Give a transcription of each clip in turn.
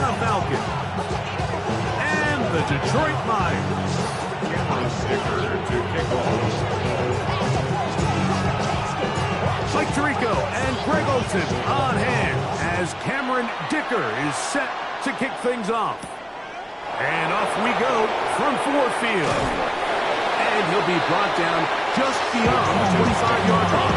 Atlanta Falcons. And the Detroit Lions. To kick off. Mike Tirico and Greg Olsen on hand as Cameron Dicker is set to kick things off. And off we go from Field. And he'll be brought down just beyond the 25-yard line.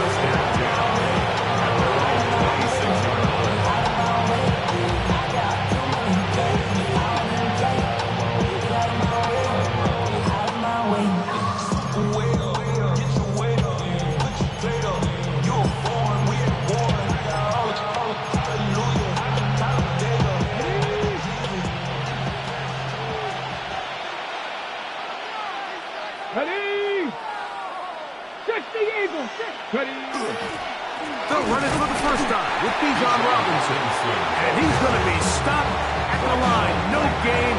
They'll run it for the first time with Bijan Robinson. And he's going to be stopped at the line. No gain.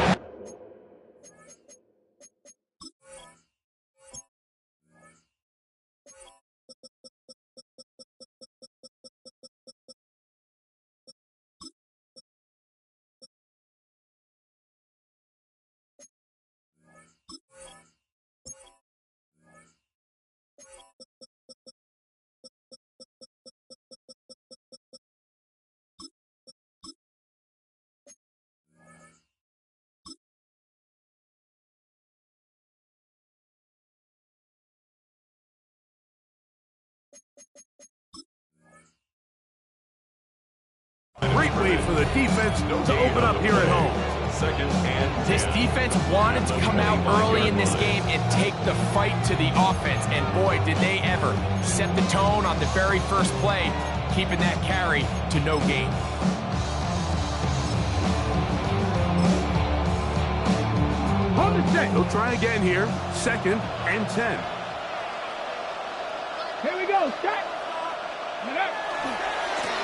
Great way for the defense to open up here at home. Second and 10. This defense wanted to come out early in this game and take the fight to the offense. And boy, did they ever set the tone on the very first play, keeping that carry to no gain. Hold it set. He'll try again here. Second and 10. Here we go. Set.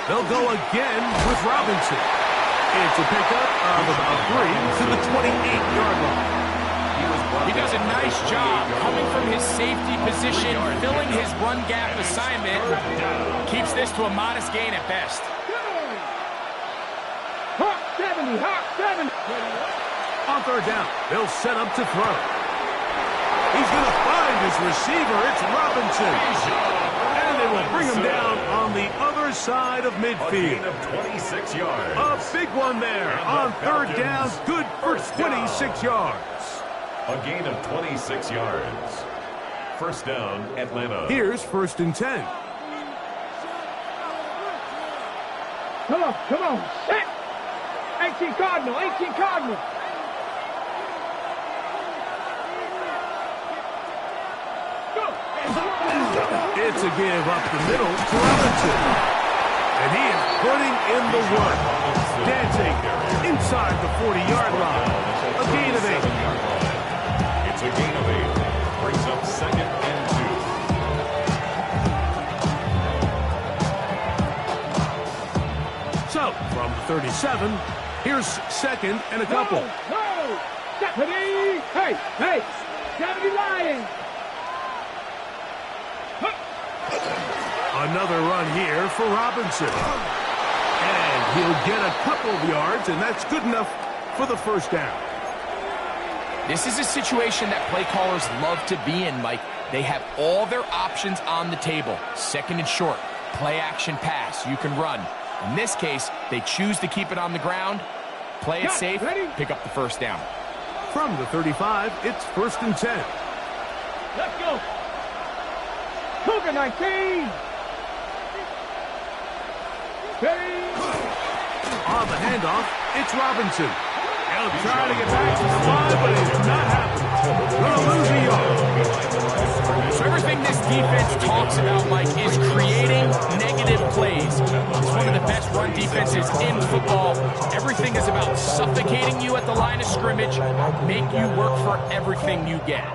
They'll go again with Robinson. It's a pickup of about 3 to the 28-yard line. He does a nice job coming from his safety position, filling his run gap assignment. Keeps this to a modest gain at best. Hawk 70, Hawk 70. On third down, they'll set up to throw. He's going to find his receiver. It's Robinson. And they will bring him down on the other side of midfield. A gain of 26 yards. A big one there on third down. Good for 26 yards. A gain of 26 yards. First down, Atlanta. Here's first and 10. Come on. Set. 18 Cardinal. It's a give up the middle to Robinson. And he is putting in the work. Dancing inside the 40-yard line. A gain of 8. It's a gain of 8. Brings up second and 2. So, from the 37, here's second and a couple. No. Deputy. Hey. 70 Lions. Another run here for Robinson. And he'll get a couple of yards, and that's good enough for the first down. This is a situation that play callers love to be in, Mike. They have all their options on the table. Second and short, play action pass, you can run. In this case, they choose to keep it on the ground, play it safe, pick up the first down. From the 35, it's first and 10. Let's go. Cougar 19. On the handoff, it's Robinson. He'll try to get back to the line, but it's not happening. Gonna lose a yard. So everything this defense talks about, Mike, is creating negative plays. It's one of the best run defenses in football. Everything is about suffocating you at the line of scrimmage, make you work for everything you get.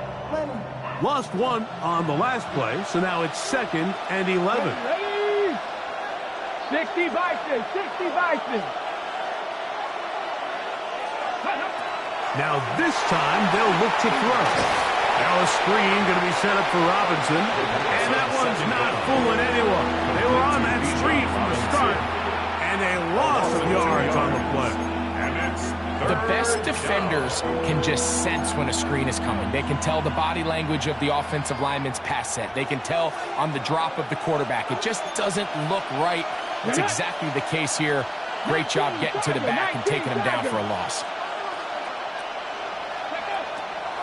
Lost one on the last play, so now it's second and 11. 60 Bison. Now this time they'll look to throw. Now a screen going to be set up for Robinson. And that one's not fooling anyone. They were on that screen from the start, and a loss of yards on the play. And it's The best defenders can just sense when a screen is coming. They can tell the body language of the offensive lineman's pass set. They can tell on the drop of the quarterback. It just doesn't look right. It's exactly the case here. Great job getting to the back and taking him down for a loss.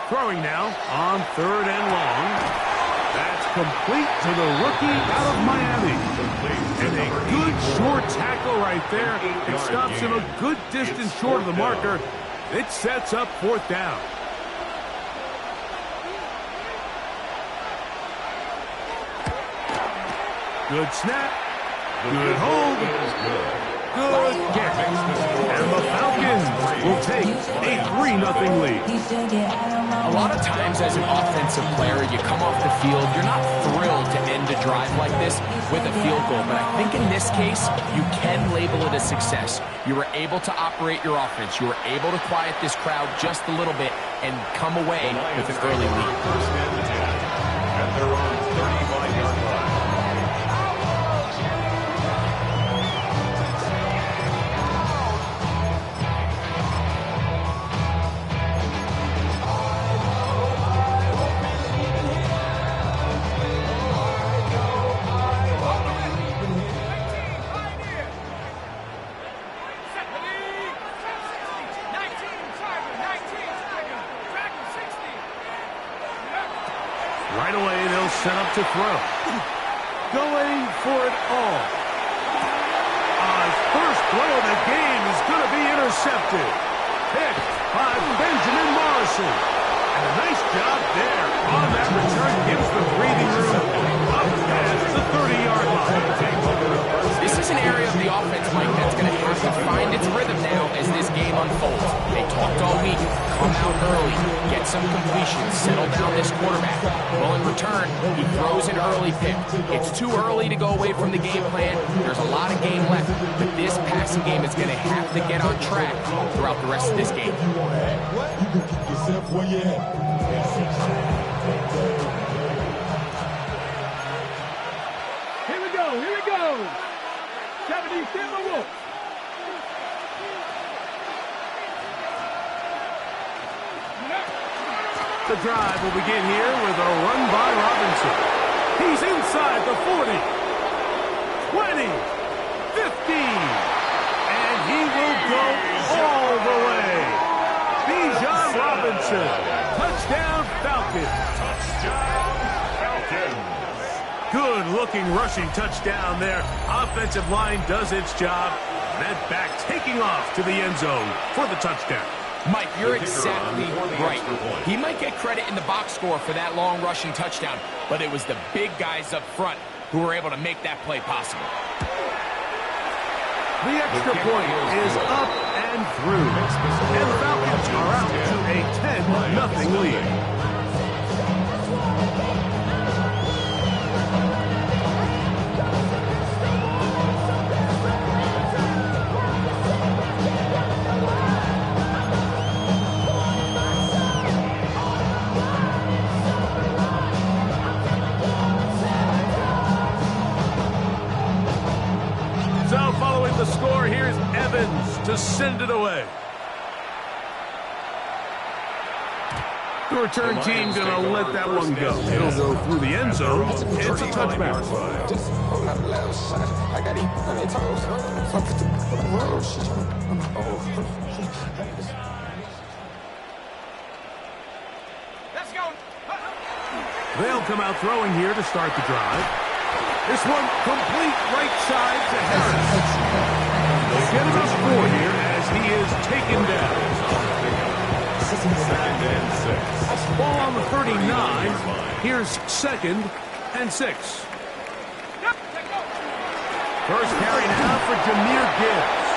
Throwing now on 3rd and long. That's complete to the rookie out of Miami. And a good short tackle right there. It stops him a good distance short of the marker. It sets up 4th down. Good snap. Good hold. Good catch. And the Falcons will take a 3-0 lead. A lot of times as an offensive player, you come off the field, you're not thrilled to end a drive like this with a field goal. But I think in this case, you can label it a success. You were able to operate your offense. You were able to quiet this crowd just a little bit and come away with an early lead. First and 10 at their own 35-yard line. Right away, they'll set up to throw. Going for it all. First play of the game is going to be intercepted. Picked by Benjamin Morrison. And a nice job there on that return. Gives the breathing room up past the 30-yard line. This is an area of the offense, Mike, that's going to have to find its rhythm now as this game unfolds. They talked all week, come out early, get some completions, settle down this quarterback. Well, in return, he throws an early pick. It's too early to go away from the game plan. There's a lot of game left, but this passing game is going to have to get on track throughout the rest of this game. Here we go. 70 Timberwolves. The drive will begin here with a run by Robinson. He's inside the 40, 20, 15, and he will go all the way. Bijan Robinson, touchdown Falcons. Touchdown Falcons. Good-looking rushing touchdown there. Offensive line does its job. That back taking off to the end zone for the touchdown. Mike, you're exactly right. He might get credit in the box score for that long rushing touchdown, but it was the big guys up front who were able to make that play possible. The extra point is up and through. And the Falcons are out to a 10-0 lead. The score, here's Evans to send it away. The return team going to let that one go. It'll go through the end zone. It's a touchback. They'll come out throwing here to start the drive. This one complete right side to Harris. They'll get him up 4 here as he is taken down. Second and 6. Ball on the 39. Here's 2nd and 6. First carry now for Jahmyr Gibbs.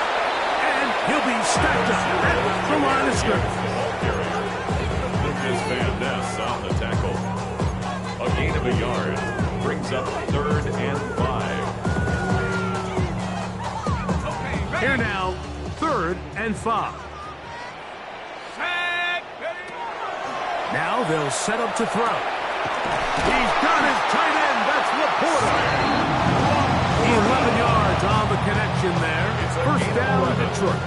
And he'll be stacked up at the line of scrimmage. Lucas Van Ness on the tackle. A gain of a yard. Brings up 3rd and 5. Here now, 3rd and 5. Now they'll set up to throw. He's got his tight end. That's Laporta. 11 yards on the connection there. It's first down, Detroit.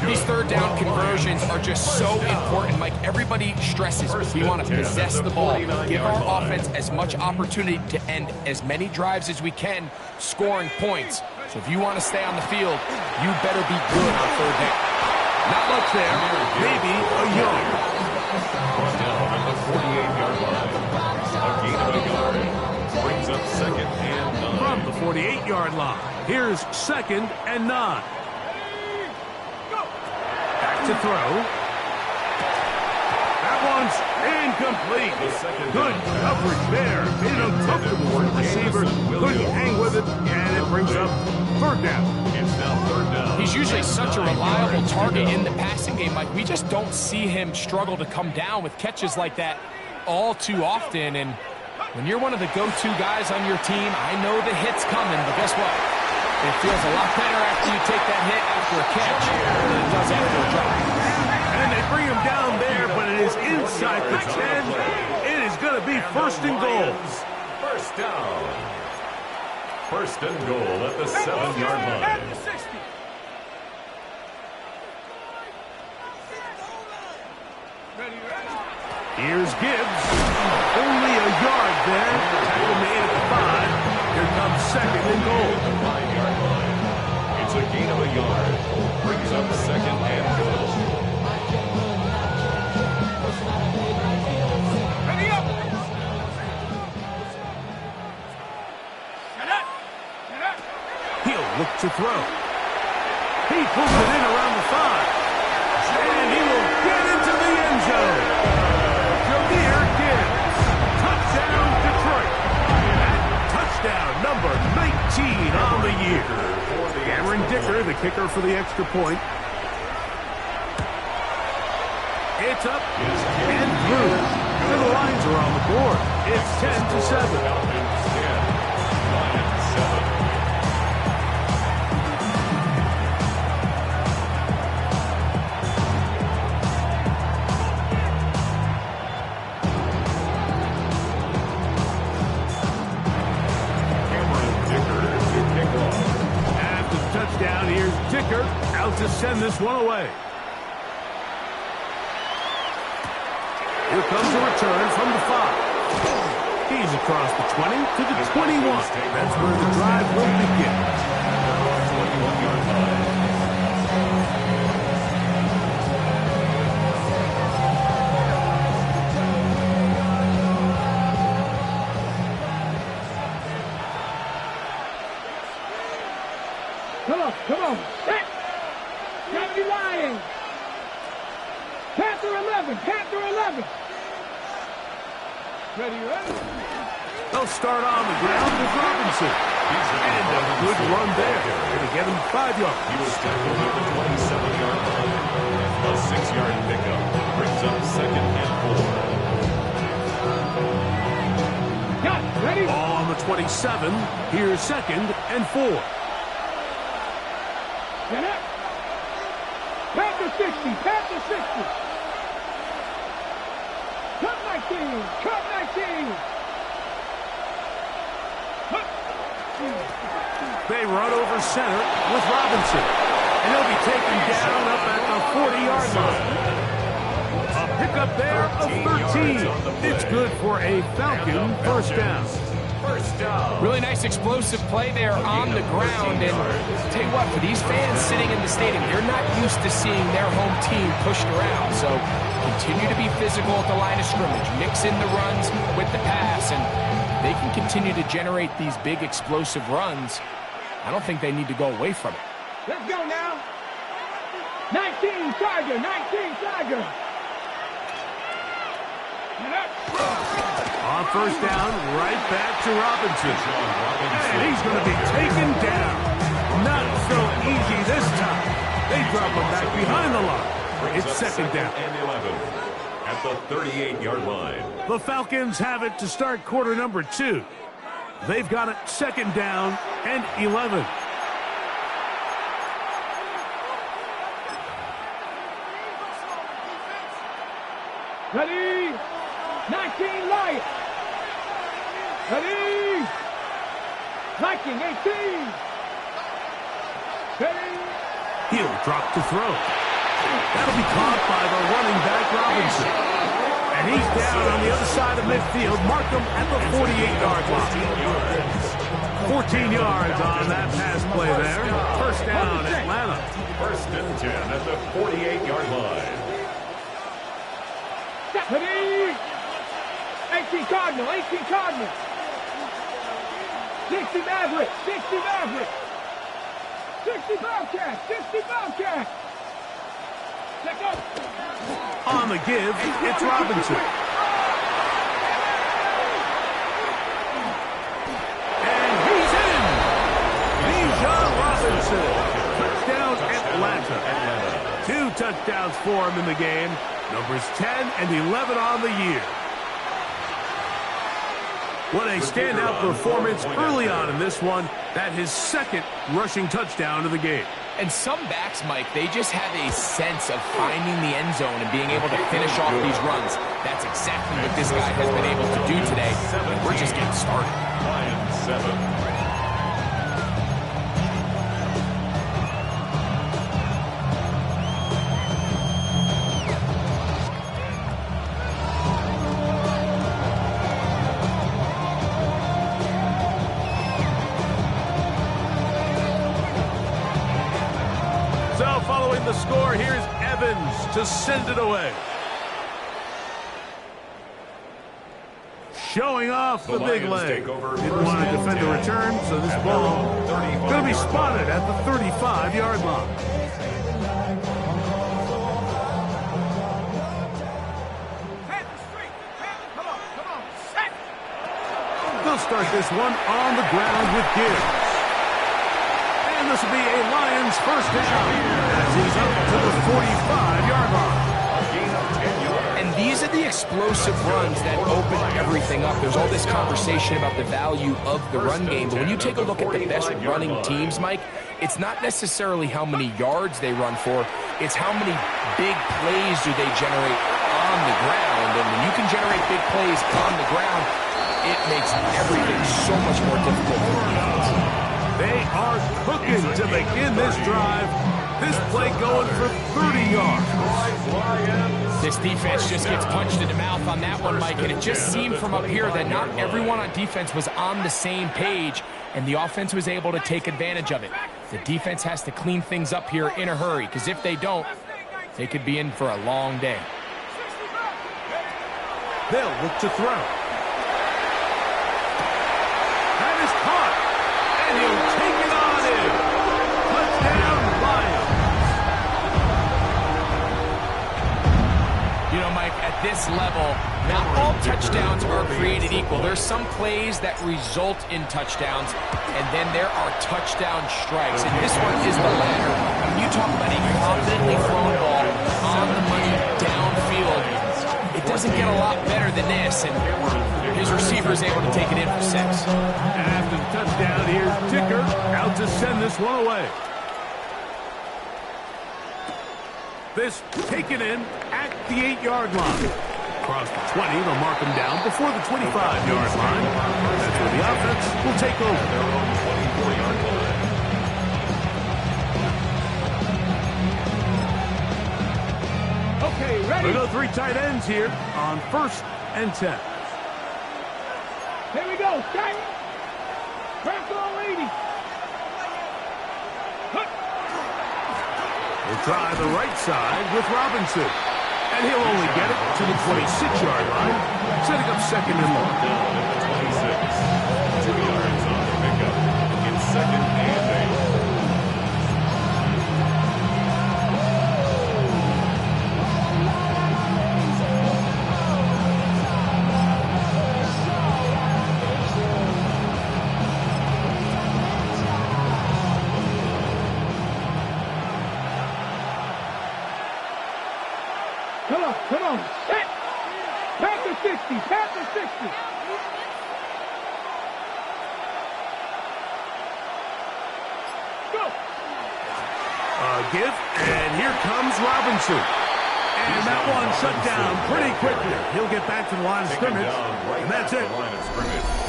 These third down conversions are just so important, Mike. Everybody stresses we want to possess the ball, give our offense as much opportunity to end as many drives as we can, scoring points. So if you want to stay on the field, you better be good on third down. Not much there, maybe a yard. Brought down at the 48-yard line. A gain of a yard brings up 2nd and 9. From the 48-yard line, here's 2nd and 9. To throw. That one's incomplete. Good coverage there. Made it uncomfortable for the receiver. Couldn't hang with it, and it brings up 3rd down. It's now 3rd down. He's usually such a reliable target in the passing game, Mike. We just don't see him struggle to come down with catches like that all too often. And when you're one of the go-to guys on your team, I know the hit's coming, but guess what? It feels a lot better after you take that hit after a catch than it does after a drop. And they bring him down there, but it is inside the 10. It is going to be 1st and goal. First down. 1st and goal at the 7-yard line. Here's Gibbs. Only a yard there. Tackle made at the 5. Here comes 2nd and goal. 5-yard line. It's a gain of a yard. Brings up 2nd and goal. Ready up. He'll look to throw. He pulls it in around the 5. And he will get into the end zone. Jahmyr Gibbs. Touchdown, Detroit. That touchdown, number 19 on the year. Cameron Dicker, the kicker for the extra point. It's up and through. And the Lions are on the board. It's 10-7. Falcons 10. Lions 7. Touchdown, here's Dicker out to send this one away. Here comes a return from the 5. He's across the 20 to the 21. That's where the drive will begin. 21-yard line. Come on. Set. Gotta be lying. Panther 11. Panther 11. Ready? They'll start on the ground with Robinson. And a good run there. Going to get him 5 yards. He was tackled at the 27-yard line. A 6-yard pickup brings up 2nd and 4. Got it. Ready? Ball on the 27. Here's 2nd and 4. Get up. Panther 60. Panther 60. Cut 19. Cut 19. They run over center with Robinson. And he'll be taken down up at the 40-yard line. A pickup there of 13. It's good for a Falcon 1st down. First down. Really nice explosive play there on the ground. And I'll tell you what, for these fans sitting in the stadium, they're not used to seeing their home team pushed around. So continue to be physical at the line of scrimmage. Mix in the runs with the pass, and they can continue to generate these big explosive runs. I don't think they need to go away from it. Let's go now. 19 Tiger. 19 Tiger. Get up. On 1st down, right back to Robinson. And he's going to be taken down. Not so easy this time. They drop him back behind the line. It's 2nd down. And 11 at the 38-yard line. The Falcons have it to start quarter number 2. They've got it 2nd down and 11. Ready? 19 Lion. Ready? Viking 18. Ready? He'll drop to throw. That'll be caught by the running back Robinson. And he's down on the other side of midfield. Mark him at the 48-yard line. 14 yards on that pass play there. First down, Atlanta. First and 10 at the 48-yard line. 18 Cardinal, 18 Cardinal. 60 Maverick, 60 Maverick. 60 Bobcat, 60 Bobcat. Check up. On the give, it's Robinson. And he's in. Bijan Robinson. Touchdown, Atlanta. 2 touchdowns for him in the game. Numbers 10 and 11 on the year. What a standout performance early on in this one. That his second rushing touchdown of the game. And some backs, Mike, they just have a sense of finding the end zone and being able to finish off these runs. That's exactly what this guy has been able to do today. And we're just getting started. Lions 7. Following the score, here's Evans to send it away. Showing off the big leg. Didn't want to defend the return, so this ball going to be spotted at the 35-yard line. They'll start this one on the ground with Gibbs. And this will be a Lions first down as he's up to the 45-yard line. And these are the explosive runs that open everything up. There's all this conversation about the value of the run game, but when you take a look at the best running teams, Mike, it's not necessarily how many yards they run for, it's how many big plays do they generate on the ground. And when you can generate big plays on the ground, it makes everything so much more difficult for the defense. They are cooking to begin this drive. This play going for 30 yards. This defense just gets punched in the mouth on that one, Mike, and it just seemed from up here that not everyone on defense was on the same page, and the offense was able to take advantage of it. The defense has to clean things up here in a hurry, because if they don't, they could be in for a long day. They'll look to throw. That is caught. And he'll take it on in. Touchdown, Lions. You know, Mike, at this level, not all touchdowns are created equal. There's some plays that result in touchdowns, and then there are touchdown strikes. And this one is the latter. When you talk about a confidently thrown ball on the money downfield, it doesn't get a lot better than this. And his receiver is able to take it in for 6. And after the touchdown, here's Dicker out to send this one away. This taken in at the 8-yard line. Across the 20, they'll mark him down before the 25-yard line. That's where the offense will take over. Their own 24-yard line. Okay, ready? We go 3 tight ends here on 1st and 10. Here we go. Set. Crack on, lady. We'll try the right side with Robinson. And he'll only get it to the 26-yard line, setting up 2nd and long. Down at the 26. 2 yards on the pickup. It's 2nd and 8. Come on. Set. Panther 60. Panther 60. Go. Give, and here comes Robinson. And that one shut down pretty quickly. He'll get back to the line of scrimmage, and that's it.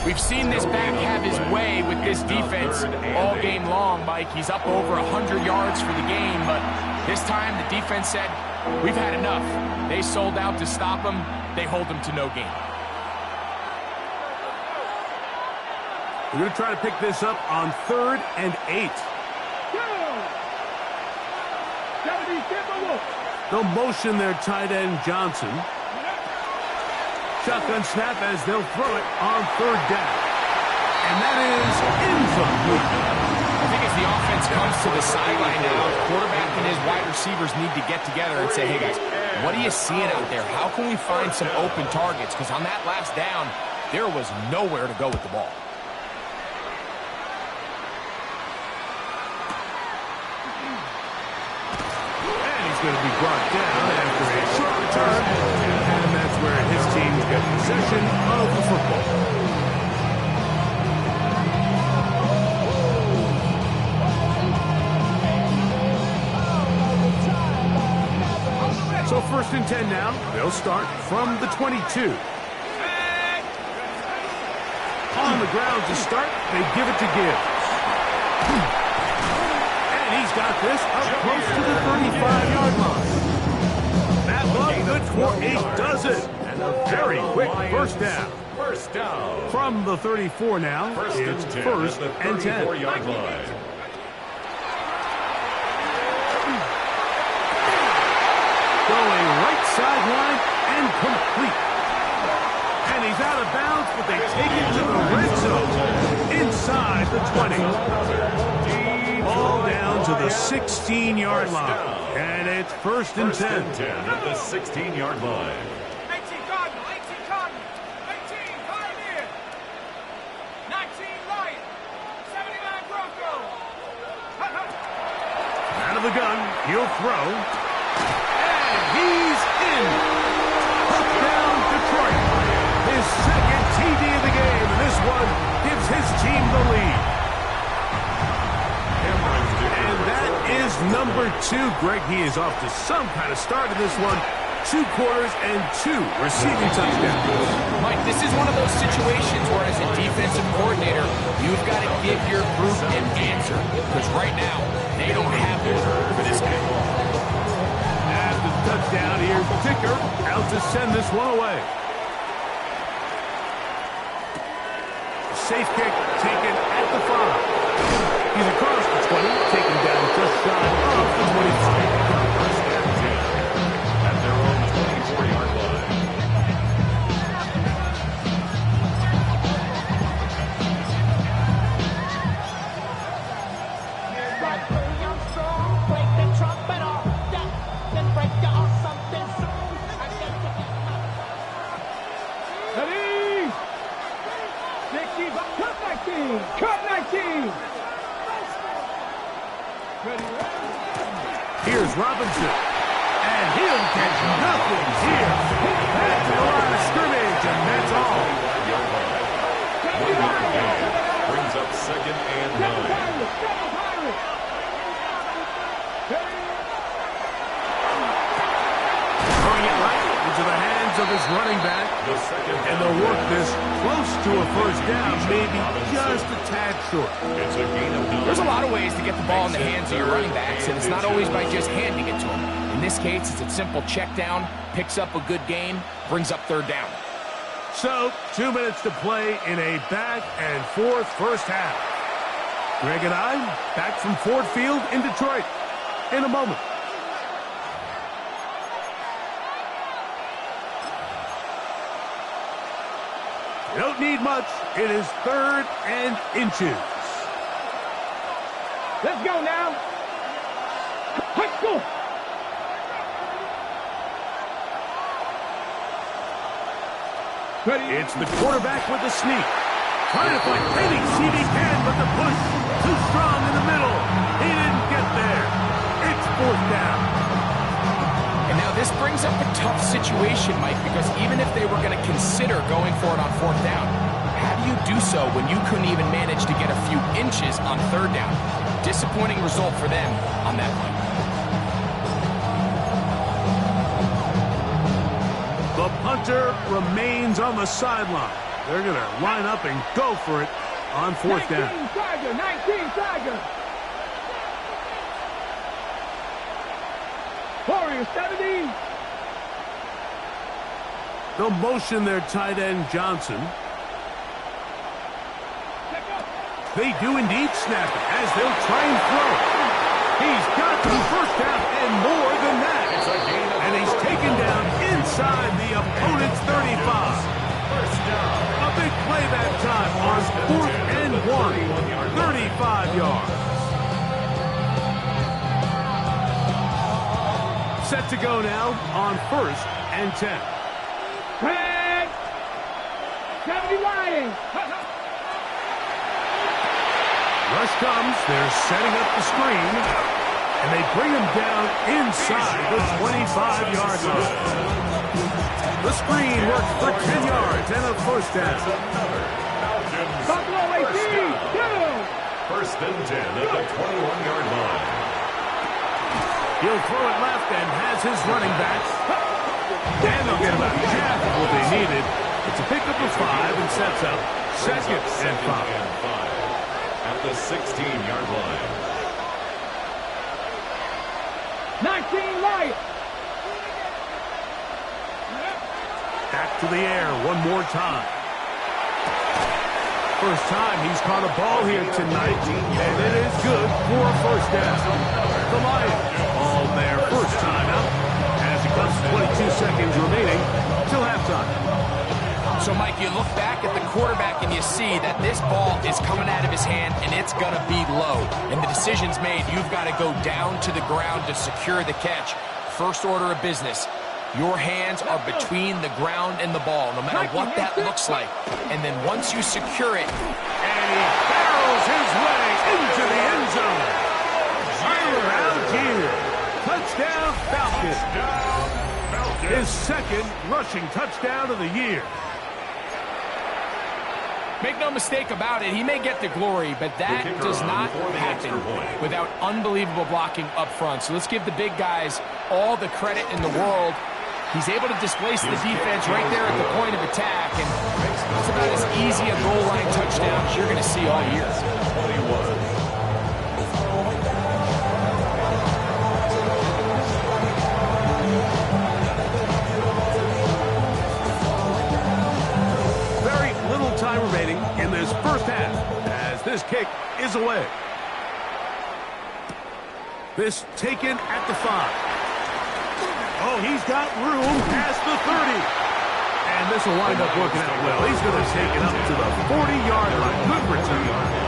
We've seen this back have his way with this defense all game long, Mike. He's up over 100 yards for the game, but this time the defense said, we've had enough. They sold out to stop him. They hold him to no gain. We're going to try to pick this up on 3rd and 8. They'll motion their tight end, Johnson. Shotgun snap as they'll throw it on 3rd down. And that is incomplete. I think as the offense comes to the sideline now, the quarterback and his wide receivers need to get together and say, hey, guys, what are you seeing out there? How can we find some open targets? Because on that last down, there was nowhere to go with the ball. Going to be brought down after a short return, and that's where his team got possession of the football. So 1st and 10 now. They'll start from the 22. On the ground to start, they give it to Gibbs. He's got this up close to the 35-yard line. That look good for a dozen. And a very quick first down. From the 34 now, it's 1st and 10. Going right sideline and complete. And he's out of bounds, but they take it to the red zone inside the 20. Ball down to the 16-yard line. And it's 1st and 10. At the 16-yard line. 18 Cardinal, 18 Cardinal, 18 Pioneer, 19 Lion, 79 Bronco. Out of the gun, he'll throw. And he's in. Touchdown, Detroit. His 2nd TD of the game, and this one gives his team the lead. And that is number 2. Greg, he is off to some kind of start in this one. 2 quarters and 2 receiving touchdowns. Mike, this is one of those situations where as a defensive coordinator, you've got to give your group an answer. Because right now, they don't have it for this guy. After the touchdown, here's Dicker out to send this one away. Safe kick taken at the 5. He's across the 20, taken down just shy of the 25. At their own 24-yard line. Break the trumpet off, then break the off something soon. Ready? 60, cut 19, cut 19. Here's Robinson. And he'll catch nothing here. Back to the line of scrimmage, and that's all. Brings up 2nd and 9. Throwing it right into the hands of his running back. And they'll work this close to a first down, maybe just a tad short. It's a gain of 9. There's a lot of ways to get the ball in the hands of your running backs, and it's not always by just handing it to them. In this case, it's a simple check down, picks up a good gain, brings up 3rd down. So, 2 minutes to play in a back-and-forth first half. Greg and I, back from Ford Field in Detroit in a moment. You don't need much. It is 3rd and inches. Let's go now. Let's go. Ready? It's the quarterback with the sneak. Trying to find any seat he can, but the push too strong in the middle. He didn't get there. It's 4th down. And now this brings up a tough situation, Mike, because even if they were going to consider going for it on 4th down, how do you do so when you couldn't even manage to get a few inches on 3rd down? Disappointing result for them on that one. punter remains on the sideline. They're going to line up and go for it on fourth down. 19 Tiger, 19 Tiger. Warriors 70. They'll motion their tight end Johnson. They do indeed snap it as they'll try and throw. He's got the first down and more than that. And he's taken down inside the opponent's 35. A big play that time on 4th and 1. 35 yards. Set to go now on 1st and 10. Red. 70 Lions. Rush comes. They're setting up the screen. And they bring him down inside the 25-yard line. The screen works for 10 yards and a first down. Buffalo 18. 1st and 10 at the 21-yard line. He'll throw it left and has his running backs. And they'll get about half of what they needed. It's a pickup of 5 and sets up 2nd and 5. At the 16-yard line. 19 Lions. Back to the air one more time. First time he's caught a ball here tonight, and it is good for a first down. The Lions all their first time out as it comes to 22 seconds remaining till halftime. So, Mike, you look back at the quarterback and you see that this ball is coming out of his hand and it's going to be low. And the decision's made. You've got to go down to the ground to secure the catch. First order of business. Your hands are between the ground and the ball, no matter what that looks like. And then once you secure it, and he barrels his way into the end zone. Tyler Algier, touchdown Falcons. His 2nd rushing touchdown of the year. make no mistake about it, he may get the glory, but that does not happen without unbelievable blocking up front. So let's give the big guys all the credit in the world. He's able to displace the defense right there at the point of attack, and it's about as easy a goal line touchdown as you're going to see all year. Very little time remaining in this first half as this kick is away. This taken at the 5. Oh, he's got room past the 30. And this will wind up working out well. He's going to take it up to the 40-yard line. Good return.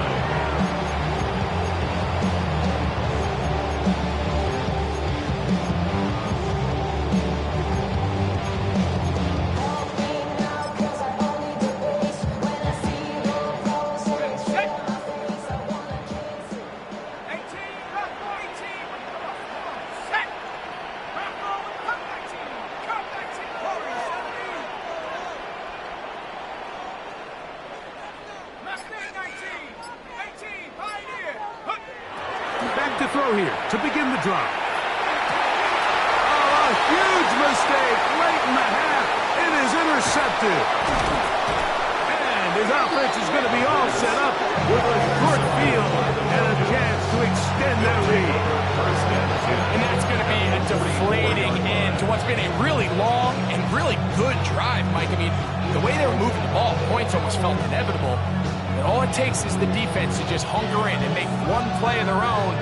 To throw here to begin the drive. Oh, a huge mistake late in the half. It is intercepted. And his offense is going to be all set up with a short field and a chance to extend their lead. And that's going to be a deflating end to what's been a really long and really good drive, Mike. I mean, the way they were moving the ball, points almost felt inevitable. And all it takes is the defense to just hunker in and make one play of their own.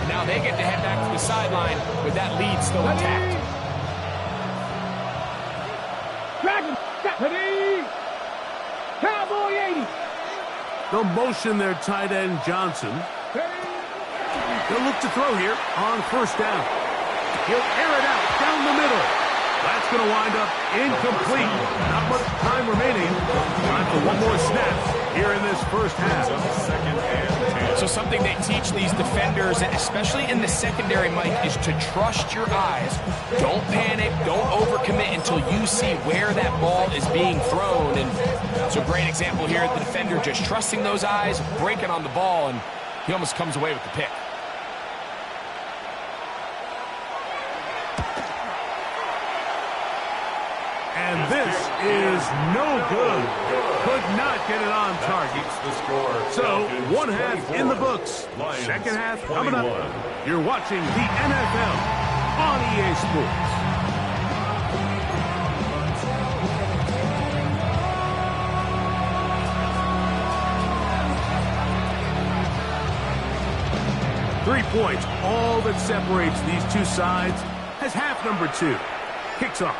Now they get to head back to the sideline with that lead still intact. Dragon, ready. Cowboy 80. They'll motion their tight end Johnson. They'll look to throw here on first down. He'll air it out down the middle. That's going to wind up incomplete. Not much time remaining. Time for one more snap here in this first half. So something they teach these defenders, and especially in the secondary, Mike, is to trust your eyes. Don't panic. Don't overcommit until you see where that ball is being thrown. And it's a great example here. The defender just trusting those eyes, breaking on the ball, and he almost comes away with the pick. And this is no good. Could not get it on target. So, one half in the books. Second half coming up. You're watching the NFL on EA Sports. Three points, all that separates these two sides, as half number 2 kicks off.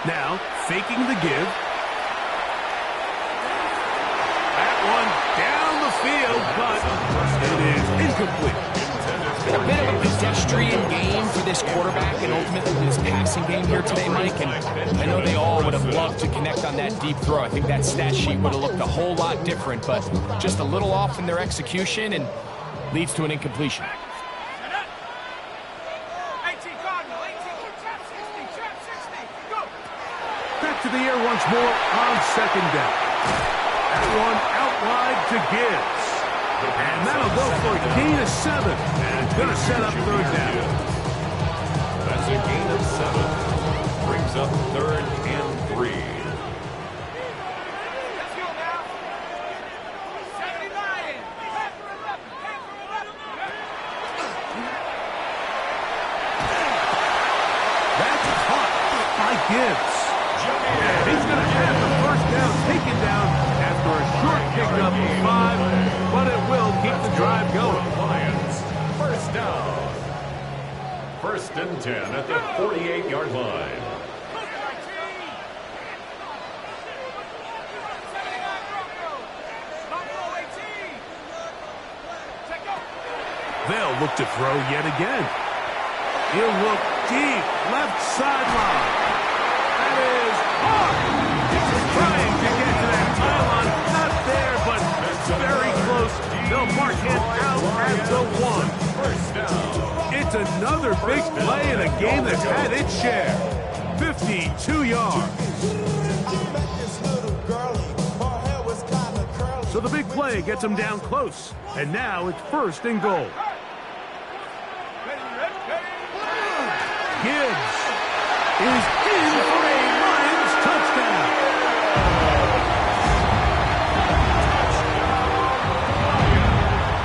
Now, faking the give. That one down the field, but it is incomplete. A bit of a pedestrian game for this quarterback and ultimately this passing game here today, Mike. And I know they all would have loved to connect on that deep throw. I think that stat sheet would have looked a whole lot different, but just a little off in their execution and leads to an incompletion. Back to the air once more on second down. That one out wide to Gibbs. And that'll go for a gain of 7. And it's going to set up third down. That's a gain of 7. Brings up 3rd and 3. Let's go now. 79. That's caught by Gibbs. And he's going to have the first down taken down after a short pickup of 5, but it will keep the drive going. Lions, first down. 1st and 10 at the 48-yard line. They'll look to throw yet again. He'll look deep, left sideline. That is hard. Trying to get to that pylon. Not there, but very close. They'll mark him out at the 1. First down. It's another big play in a game that's had its share. 52 yards. So the big play gets him down close. And now it's 1st and goal. Gibbs is in for a Lions touchdown.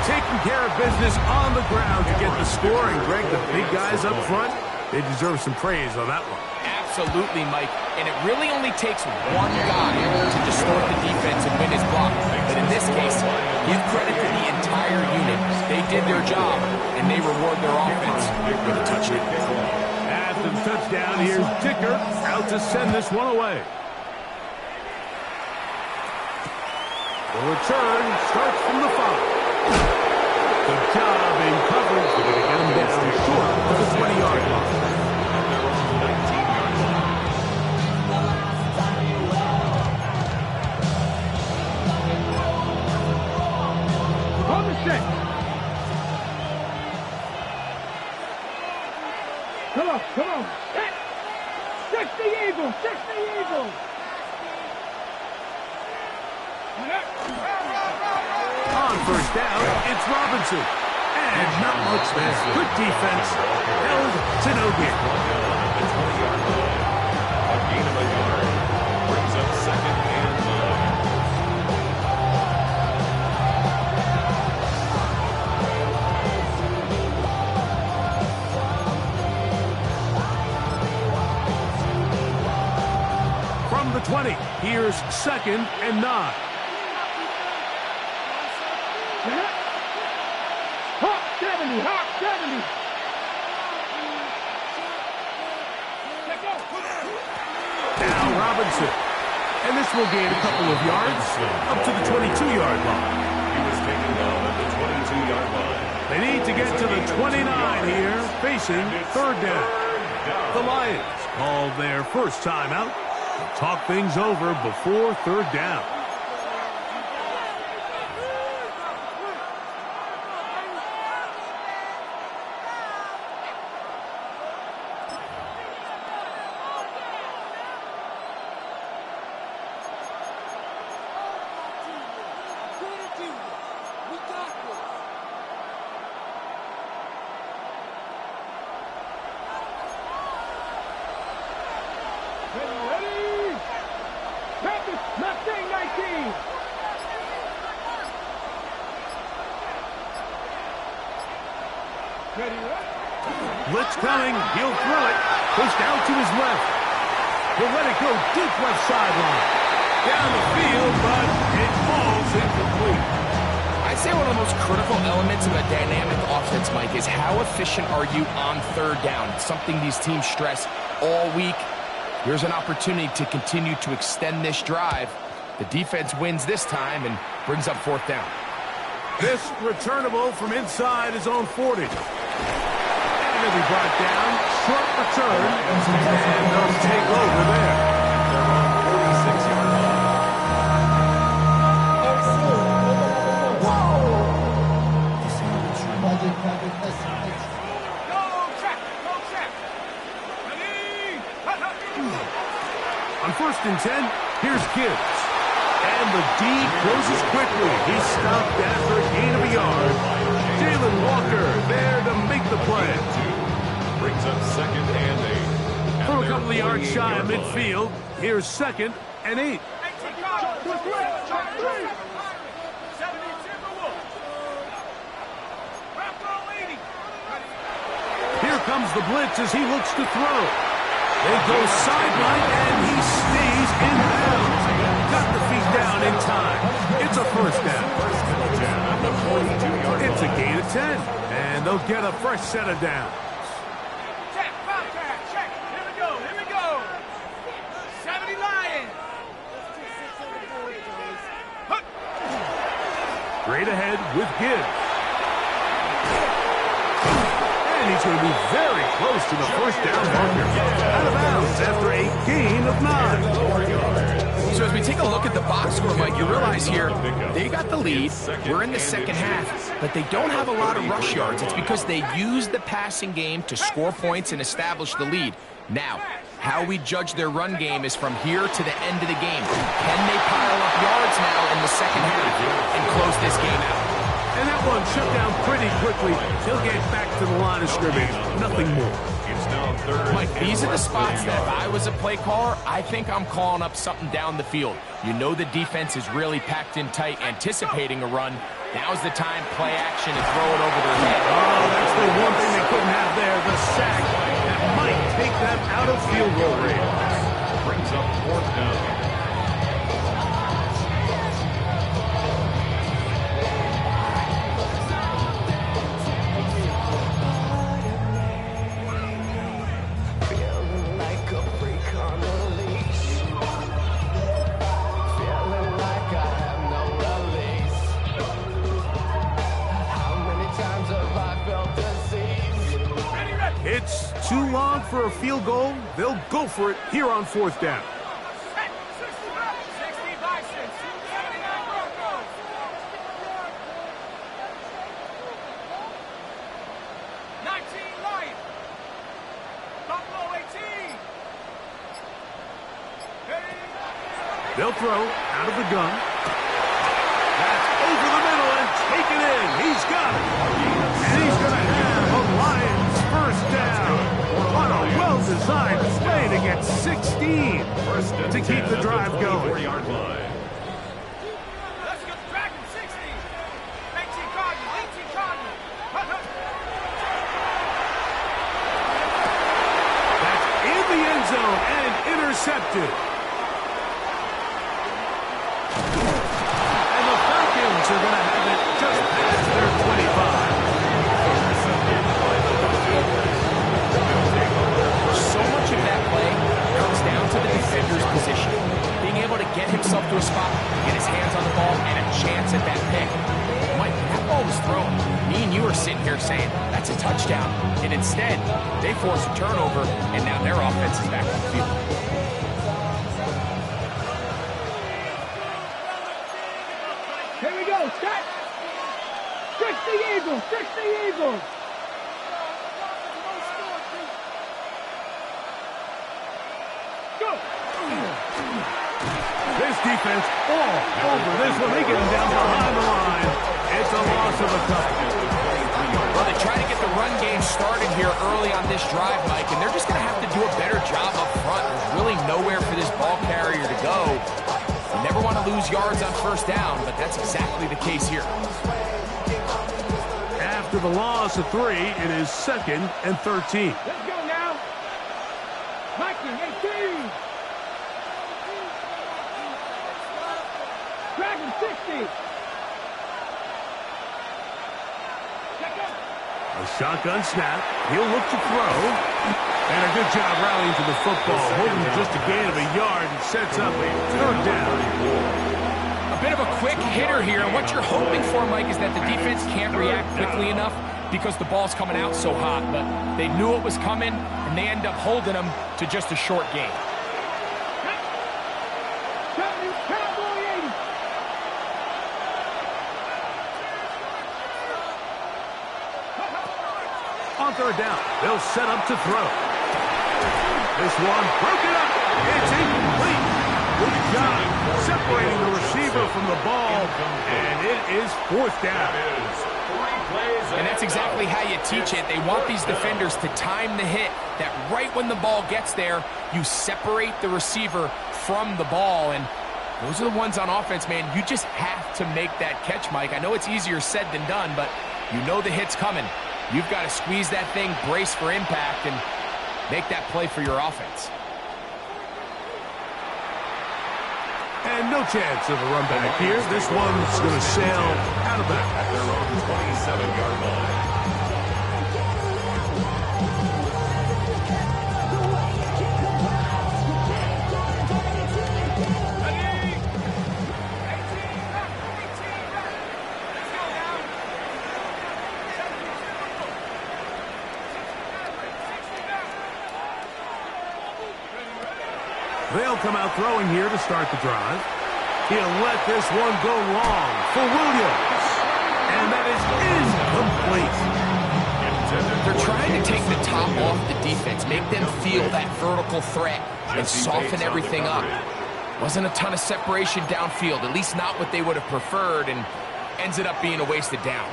Taking care of business on the ground to get the score. And Greg, the big guys up front, they deserve some praise on that one. Absolutely, Mike. And it really only takes one guy to distort the defense and win his block. But in this case, give credit to the entire unit. They did their job, and they reward their offense with a touchdown. After the touchdown, here's Dicker out to send this one away. The return starts from the 5. Good job in coverage. They're going to get him down short of the 20-yard line. On the 6. Come on, come on. 60 Eagles, 60 Eagles. On first down, it's Robinson. And not much there. Good defense. Held to no gain. The 20-yard line. A gain of a yard. Brings up 2nd and 9. From the 20, here's 2nd and 9. Hawk 70, Hawk 70. Now Robinson. And this will gain a couple of yards up to the 22-yard line. He was taken down at the 22-yard line. They need to get to the 29 here, facing 3rd down. The Lions call their first timeout to talk things over before 3rd down. Ready? Practice, Mustang 19. Ready? Blitz coming. He'll throw it. Pushed out to his left. He'll let it go deep left sideline. Down the field, but it falls incomplete. I'd say one of the most critical elements of a dynamic offense, Mike, is how efficient are you on third down? It's something these teams stress all week. Here's an opportunity to continue to extend this drive. The defense wins this time and brings up fourth down. This returnable from inside his own 40. And it'll be brought down. Short return. And they'll take over there. They're on 46-yard line. On 1st and 10, here's Gibbs. And the D closes quickly. He's stopped after a gain of a yard. Jalen Walker there to make the play. Brings up 2nd and 8. From a couple of yards shy of midfield, here's 2nd and 8. Here comes the blitz as he looks to throw. They go sideline, and he stays in bounds. Got the feet down in time. It's a first down. It's a gain of 10, and they'll get a fresh set of downs. Check, check. Here we go. 70 Lions. Straight ahead with Gibbs. And he's going to be very close to the first down marker. Out of bounds after a gain of 9. So as we take a look at the box score, Mike, you realize here they got the lead. We're in the second half, but they don't have a lot of rush yards. It's because they use the passing game to score points and establish the lead. Now, how we judge their run game is from here to the end of the game. Can they pile up yards now in the second half and close this game out? And that one shut down pretty quickly. He'll get back to the line of scrimmage. Nothing more. It's now 3rd. Mike, these are the spots that if I was a play caller, I think I'm calling up something down the field. You know the defense is really packed in tight, anticipating a run. Now's the time, play action, and throw it over their head. Oh, that's the one thing they couldn't have there, the sack that might take them out of field goal range. Brings up 4th down. It's too long for a field goal. They'll go for it here on 4th down. 19 Lions. Buffalo 18. They'll throw out of the gun. That's over the middle and taken in. He's got it. And he's going to have a Lions first down. What a well-designed play to get 16 to keep the drive going. 40-yard line. Let's go Dragon 60. 18 Cardinals. That's in the end zone and intercepted. And the Falcons are going to have it just past their 25. So much of that play comes down to the defender's position. Being able to get himself to a spot, get his hands on the ball, and a chance at that pick. Mike, when that ball was thrown, me and you are sitting here saying, that's a touchdown. And instead, they force a turnover, and now their offense is back on the field. Here we go, set. 60 Eagles, 60 Eagles. Go. This defense all over this one. They get him down behind the line. It's a loss of a couple. Well, they try to get the run game started here early on this drive, Mike, and they're just going to have to do a better job up front. There's really nowhere for this ball carrier to go. You never want to lose yards on first down, but that's exactly the case here. After the loss of 3, it is 2nd and 13. Let's go now. Mikey, 18. Dragon, 60. A shotgun snap. He'll look to throw. And a good job rallying to the football. Holding just a gain of a yard and sets up a 3rd down. A bit of a quick hitter here, and what you're hoping for, Mike, is that the defense can't react quickly enough because the ball's coming out so hot, but they knew it was coming, and they end up holding them to just a short gain. On 3rd down, they'll set up to throw. This one broken up. It's incomplete. Good job separating the receiver from the ball, and it is 4th down. And that's exactly how you teach it. They want these defenders to time the hit, that right when the ball gets there, you separate the receiver from the ball, and those are the ones on offense, man. You just have to make that catch, Mike. I know it's easier said than done, but you know the hit's coming. You've got to squeeze that thing, brace for impact, and make that play for your offense. And no chance of a run back here. This one's going to sail out of bounds. At their own 27-yard line. They'll come out throwing here to start the drive. He'll let this one go long for Williams. And that is incomplete. They're trying to take the top off the defense, make them feel that vertical threat, and soften everything up. Wasn't a ton of separation downfield, at least not what they would have preferred, and ends it up being a wasted down.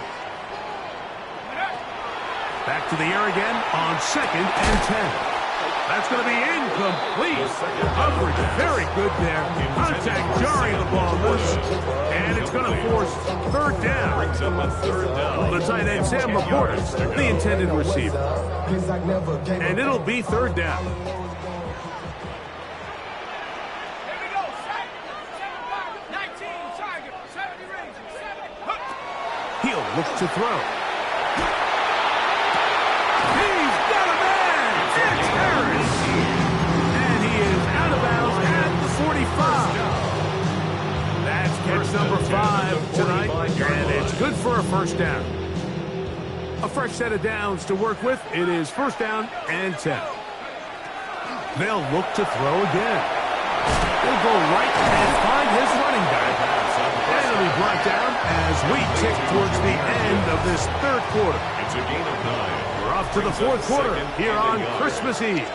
Back to the air again on 2nd and 10. That's going to be incomplete. Coverage very good there. Contact jarring the ball loose. And it's going to force 3rd down. The tight end, Sam Laporta, the intended receiver. And it'll be 3rd down. He'll look to throw. That's catch number 5 tonight, and it's good for a 1st down. A fresh set of downs to work with. It is 1st down and 10. They'll look to throw again. He'll go right and find his running back. And it'll be brought down as we tick towards the end of this 3rd quarter. It's a gain of 9. We're off to the 4th quarter here on Christmas Eve.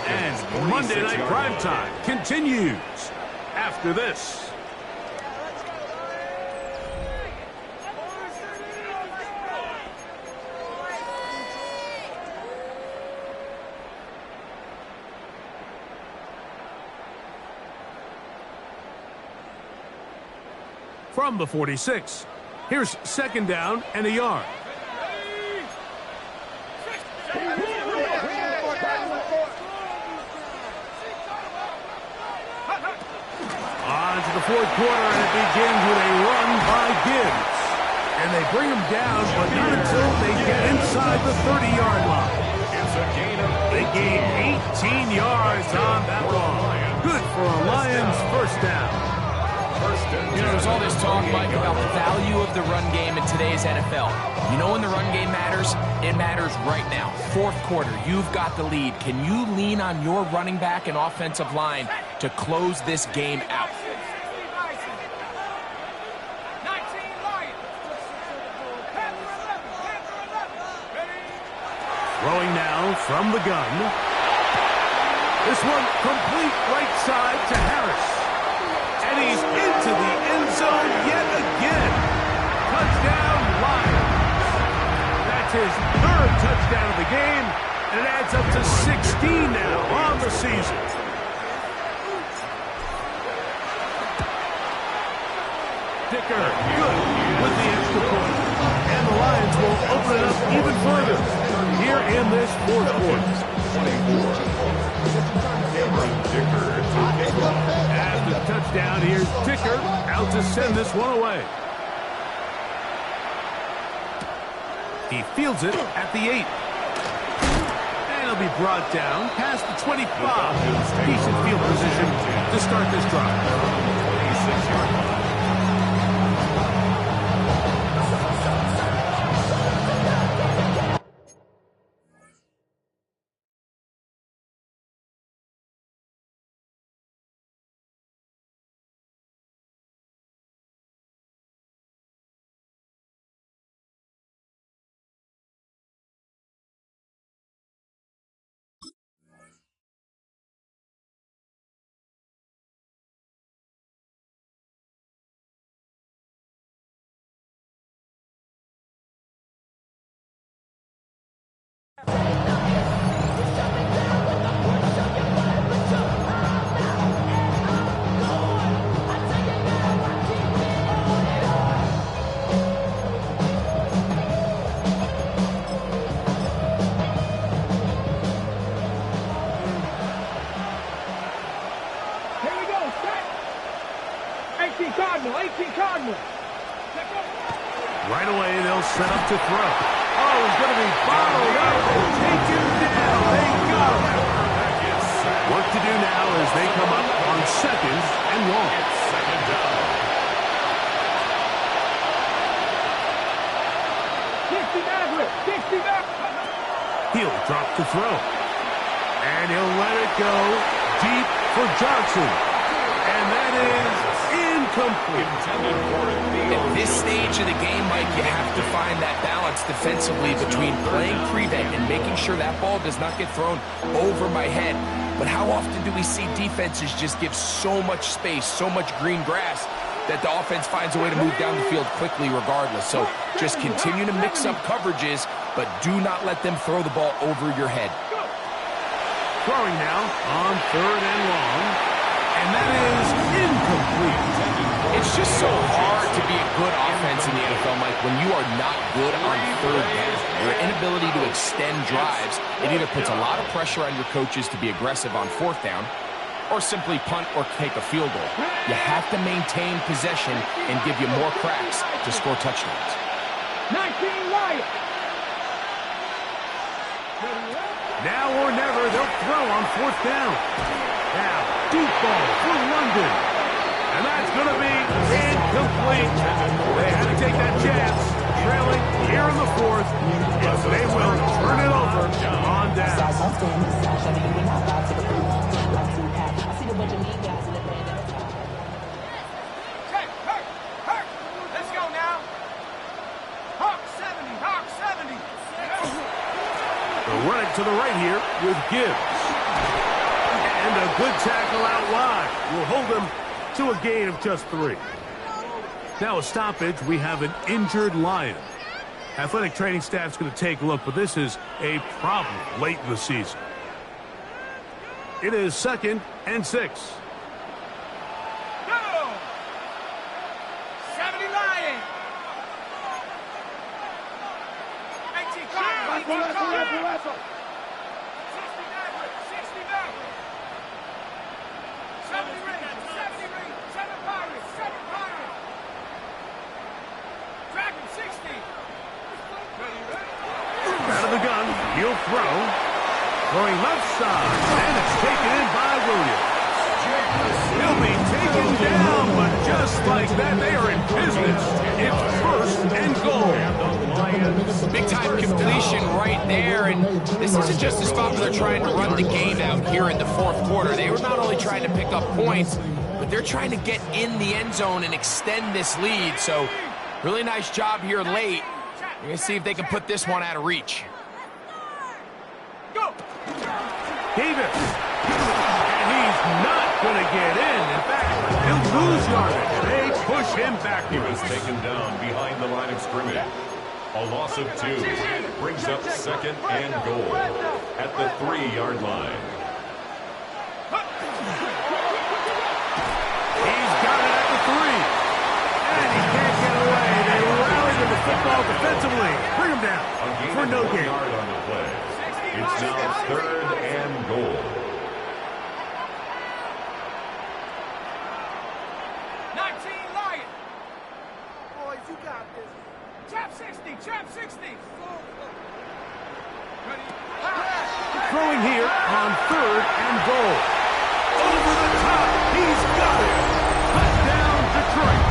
And Monday Night Primetime continues after this. From the 46, here's 2nd down and a yard. On to the 4th quarter, and it begins with a run by Gibbs. And they bring him down, but not until they get inside the 30-yard line. It's a gain of They gain 18 yards on that run. Good for a Lions 1st down. You know, there's all this talk, Mike, about the value of the run game in today's NFL. You know when the run game matters? It matters right now. 4th quarter, you've got the lead. Can you lean on your running back and offensive line to close this game out? Throwing now from the gun. This one complete right side to Harris. And he's into the end zone yet again. Touchdown, Lions. That's his third touchdown of the game, and it adds up to 16 now on the season. Dicker, good with the extra point. And the Lions will open it up even further here in this fourth quarter. 24. Cameron Dicker to kick off. After the touchdown, here's Dicker out to send this one away. He fields it at the 8. And he'll be brought down past the 25. Decent field position to start this drive. 26-yard line. Right away, they'll set up to throw. Oh, he's going to be followed up and taken down. They got him. Work to do now as they come up on 2nd and 1. Second down. 60 back. He'll drop the throw. And he'll let it go deep for Johnson. And that is incomplete. At this stage of the game, Mike, you have to find that balance defensively between playing prevent and making sure that ball does not get thrown over my head. But how often do we see defenses just give so much space, so much green grass, that the offense finds a way to move down the field quickly regardless? So just continue to mix up coverages, but do not let them throw the ball over your head. Throwing now on 3rd and long. And that is incomplete. It's just so hard to be a good offense in the NFL, Mike, when you are not good on 3rd down. Your inability to extend drives, it either puts a lot of pressure on your coaches to be aggressive on 4th down, or simply punt or take a field goal. You have to maintain possession and give you more cracks to score touchdowns. 19 Lions. Now or never, they'll throw on 4th down. Now, deep ball for London. And that's going to be incomplete. They had to take that chance, trailing here in the 4th. Yes, they will turn it over on down. Let's go now. Hawk 70. They'll run it to the right here with Gibbs. And a good tackle out wide will hold them to a gain of just 3. Now a stoppage, we have an injured Lion. Athletic training staff's going to take a look, but this is a problem late in the season. It is 2nd and 6. Go! 70 Lions. 18 Cardinals. 60 Maverick. 70 Ring. 7 Pirates. Dragon 60. Out of the gun, he'll throw. Throwing left side, and it's taken in by Williams. He'll be taken down, but just like that, they are in business. It's 1st and goal. Big time completion right there, and this isn't just a spot where they're trying to run the game out here in the 4th quarter. They were not only trying to pick up points, but they're trying to get in the end zone and extend this lead. So really nice job here late. We're going to see if they can put this one out of reach. Go! Davis. And he's not going to get in. In fact, he'll lose yardage. They push him back. He was taken down behind the line of scrimmage. A loss of 2 brings up 2nd and goal at the 3-yard line. He's got it at the 3. And he can't get away. They rally to the football defensively. Bring him down for no gain. Yard on the play. It's now 3rd and goal. 19 Lion. Boys, you got this. Trap 60, trap 60. Throwing here on 3rd and goal. Over the top. He's got it. Touchdown, Detroit.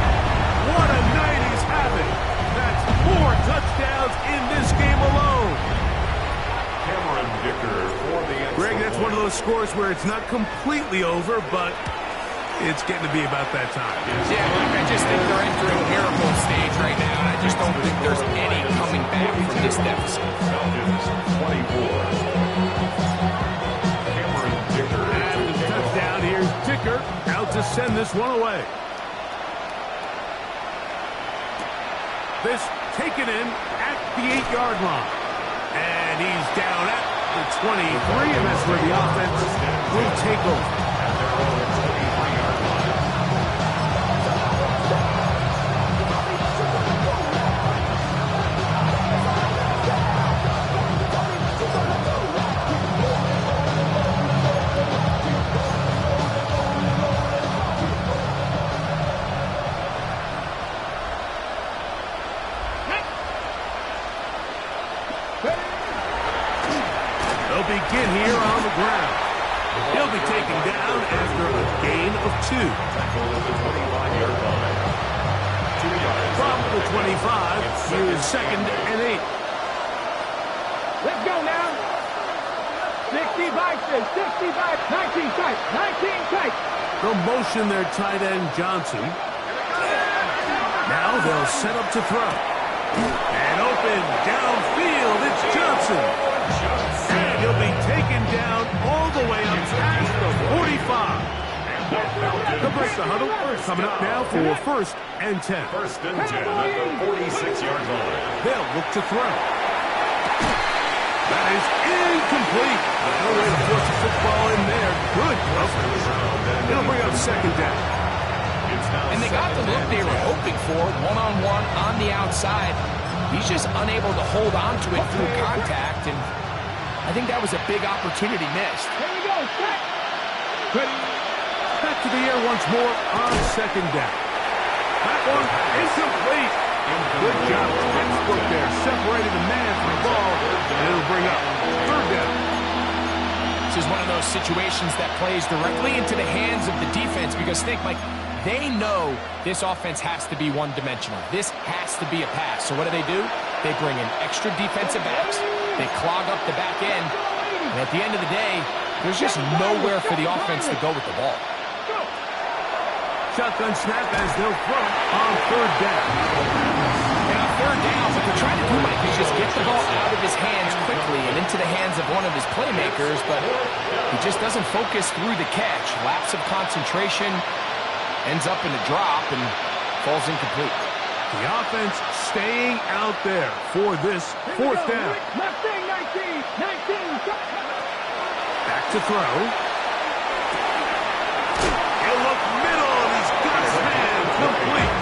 What a night he's having. That's 4 touchdowns in this game alone. Cameron Dicker for the extra Greg, that's one point. of those scores where it's not completely over, but it's getting to be about that time. Yeah, Mike, I just think they're entering miracle stage right now, and I just don't think there's any coming back from this deficit. Falcons 24. Cameron Dicker. And the touchdown, here's Dicker out to send this one away. This taken in at the 8-yard line. And he's down at the 23, and that's where the offense will take over. At their own 23-yard line. They'll begin here on the ground. He'll be taken down after a gain of 2. Tackle at the 25-yard line. 2 yards. From the 25, here's 2nd and 8. Let's go now. 60 boxes, 60 boxes, 19 tight, 19 tight. They'll motion their tight end, Johnson. Now they'll set up to throw. And open downfield, it's Johnson. And he'll be taken down all the way up past the 45. They'll break the huddle. Coming up now for 1st and 10. 1st and 10 at the 46-yard line. They'll look to throw. That is incomplete. No way to force a football in there. Good coverage. It'll bring up 2nd down. And they got the look they were hoping for, one-on-one on the outside. He's just unable to hold on to it through contact, and I think that was a big opportunity missed. Here we go, set. Back to the air once more on 2nd down. That one incomplete. Good job, textbook there. Separated the man from the ball, and it'll bring up 3rd down. This is one of those situations that plays directly into the hands of the defense because think, Mike, they know this offense has to be one-dimensional. This has to be a pass. So what do? They bring in extra defensive backs. They clog up the back end. And at the end of the day, there's just nowhere for the offense to go with the ball. Shotgun snap as they'll throw on 3rd down. And on 3rd down, what they're trying to do, Mike, is just get the ball out of his hands quickly and into the hands of one of his playmakers, but he just doesn't focus through the catch. Lapse of concentration, ends up in a drop and falls incomplete. The offense staying out there for this 4th down. Left thing, 19, 19. Back to throw. He'll look middle, and he's got his man complete.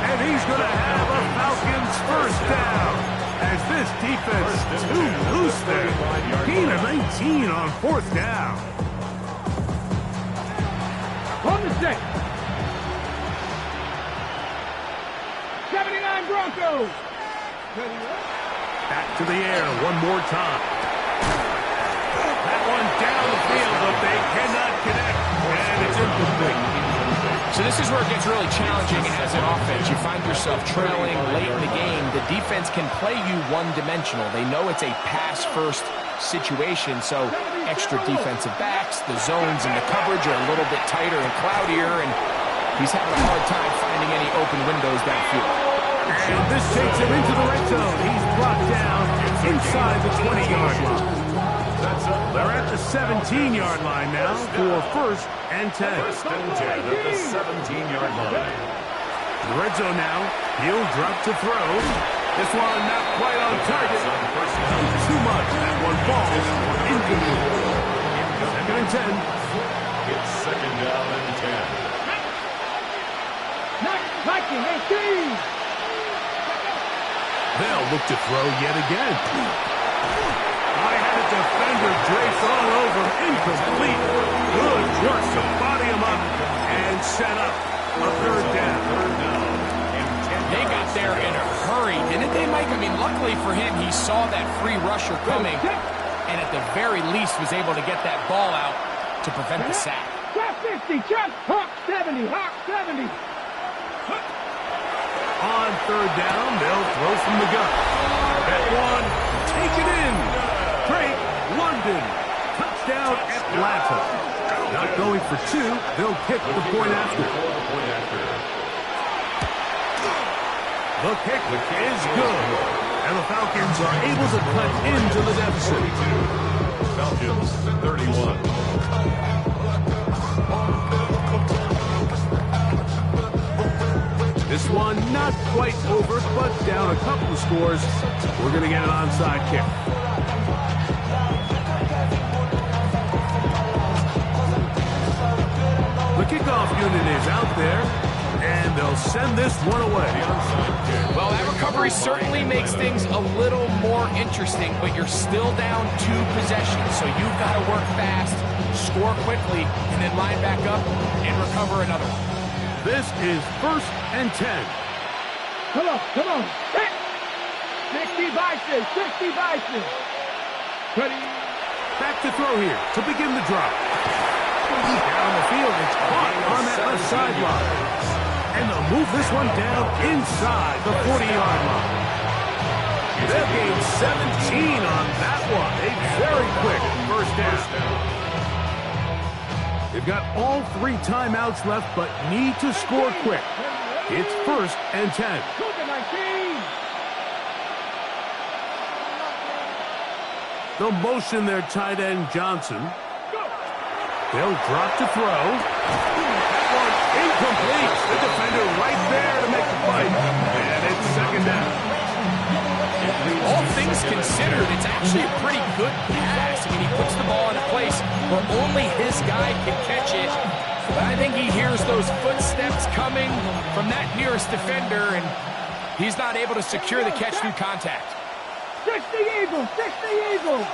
And he's going to have a Falcons 1st down. As this defense is too loose there. Gain of 19 on 4th down. On the 6. 79 Broncos. Back to the air one more time. That one down the field, but they cannot connect. And it's incomplete. So this is where it gets really challenging as an offense. You find yourself trailing late in the game. The defense can play you one-dimensional. They know it's a pass-first situation, so extra defensive backs, the zones and the coverage are a little bit tighter and cloudier, and he's having a hard time finding any open windows downfield. And this takes him into the red zone. He's brought down inside the 20-yard line. That's They're at the 17-yard line now for first and 10. First and 10 at the 17-yard line. Red zone now. He'll drop to throw. This one not quite on target. Too much. That one falls incomplete. Second and 10. It's second down and 10. Viking, 18. They'll look to throw yet again. I had a defender draped all over him. Incomplete. Good work to body him up and set up a third down. They got there in a hurry, didn't they, Mike? I mean, luckily for him, he saw that free rusher coming, and at the very least was able to get that ball out to prevent the sack. Chop 50, chop, Hawk 70, Hawk 70. On third down, they'll throw from the gun. That one, take it in. Drake, London. Touchdown, Atlanta. Not going for two, they'll kick the point after. The kick is good. And the Falcons are able to cut into the deficit. Falcons, 31. This one not quite over, but down a couple of scores. We're going to get an onside kick. The kickoff unit is out there, and they'll send this one away. Well, that recovery certainly makes things a little more interesting, but you're still down 2 possessions, so you've got to work fast, score quickly, and then line back up and recover another one. This is first and 10. Come on. 60 Bison, 60 Bison. Ready. Back to throw here to begin the drop. Down the field, it's caught on that left sideline. And they'll move this one down inside the 40-yard line. They'll gain 17 on that one. A very quick first down. They've got all 3 timeouts left, but need to score quick. It's first and 10. They'll motion their tight end, Johnson. They'll drop to throw. That one incomplete. The defender right there to make the play. And it's second down. All things considered, it's actually a pretty good pass. I mean, he puts the ball in a place where only his guy can catch it. But I think he hears those footsteps coming from that nearest defender, and he's not able to secure the catch through contact. 60 Eagles, 60 Eagles.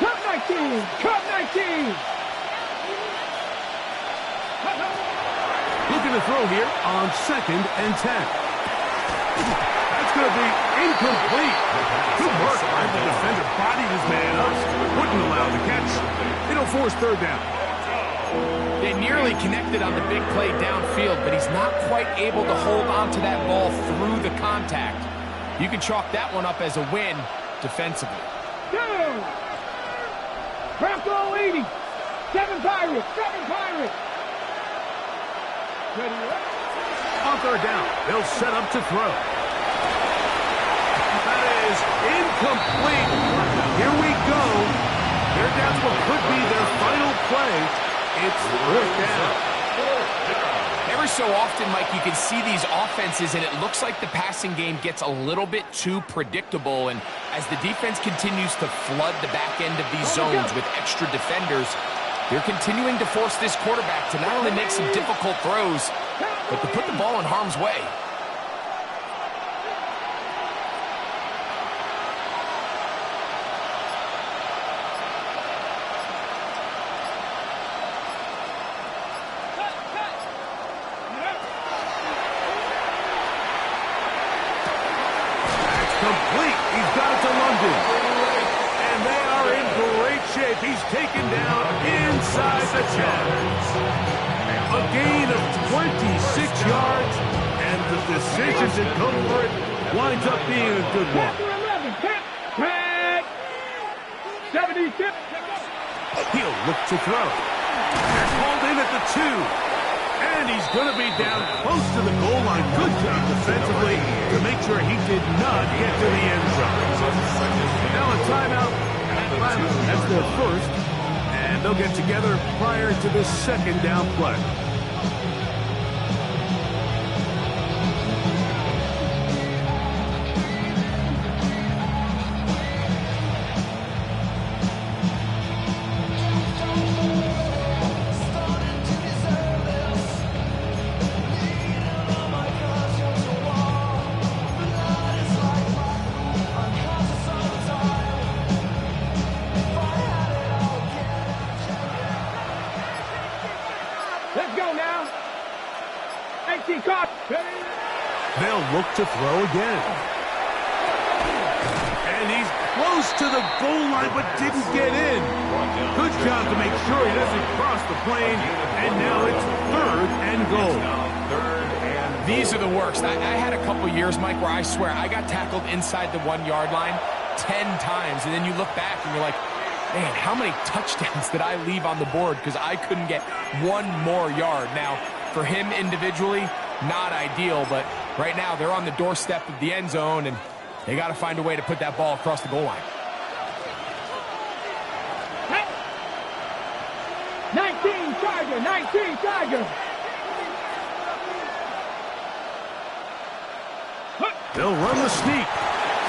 Cup 19, Cup 19. Looking to throw here on second and 10. That's going to be incomplete. Good work by the defender. Bodied his man up. Wouldn't allow the catch. It'll force third down. They nearly connected on the big play downfield, but he's not quite able to hold on to that ball through the contact. You can chalk that one up as a win defensively. Bronco 80. 7 Pirates, 7 Pirates. Ready, On third down, they'll set up to throw. That is incomplete. Here we go. They're down to what could be their final play. It's fourth down. Every so often, Mike, you can see these offenses, and it looks like the passing game gets a little bit too predictable. And as the defense continues to flood the back end of these zones with extra defenders, they're continuing to force this quarterback to not only make some difficult throws, but to put the ball in harm's way. Complete. He's got it to London. And they are in great shape. He's taken down inside the 10. A gain of 26 yards, and the decision to go for it winds up being a good one. 76. He'll look to throw. They're called in at the 2. And he's going to be down close to the goal line. Good job defensively to make sure he did not get to the end zone. Now a timeout That's their first, and they'll get together prior to the second down play. Let's go now. 18 caught. They'll look to throw again. And he's close to the goal line, but didn't get in. Good job to make sure he doesn't cross the plane. And now it's 3rd and goal. These are the worst. I had a couple years, Mike, where I swear I got tackled inside the 1-yard line 10 times. And then you look back and you're like, man, how many touchdowns did I leave on the board because I couldn't get one more yard? Now, for him individually, not ideal, but right now they're on the doorstep of the end zone, and they got to find a way to put that ball across the goal line. 19 Tiger, 19 Tiger. They'll run the sneak.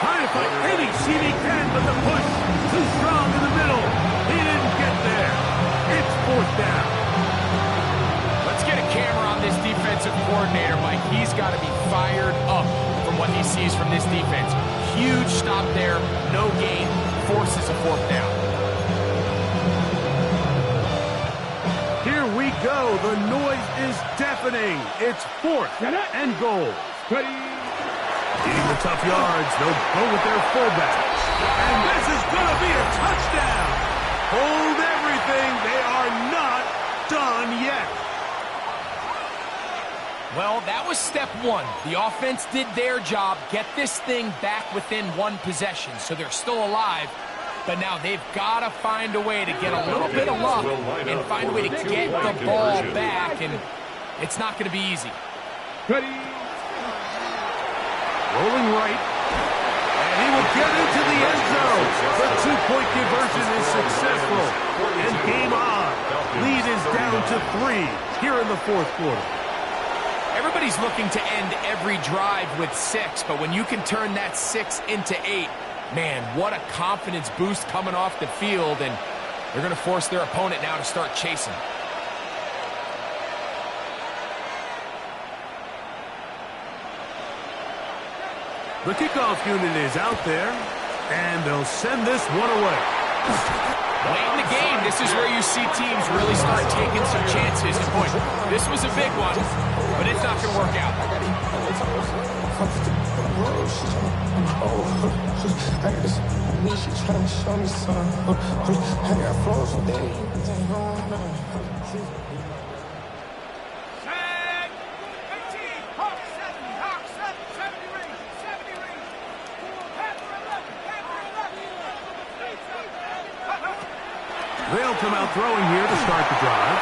Trying to find any seam he can, but the push too strong in the middle. He didn't get there. It's 4th down. Let's get a camera on this defensive coordinator, Mike. He's got to be fired up from what he sees from this defense. Huge stop there, no gain, forces a 4th down. Here we go. The noise is deafening. It's 4th and goal. Getting the tough yards, they'll go with their fullback. And this is going to be a touchdown. Hold everything. They are not done yet. Well, that was step 1. The offense did their job, get this thing back within 1 possession, so they're still alive. But now they've got to find a way to get a little bit of luck and find a way to get the ball back, and it's not going to be easy. Rolling right, and he will get into the end zone. The 2-point conversion is successful, and game on. Lead is down to 3 here in the 4th quarter. Everybody's looking to end every drive with 6, but when you can turn that 6 into 8, man, what a confidence boost coming off the field, and they're going to force their opponent now to start chasing. The kickoff unit is out there, and they'll send this one away. Late in the game, this is where you see teams really start taking some chances. And boy, this was a big one, but it's not going to work out. They'll come out throwing here to start the drive.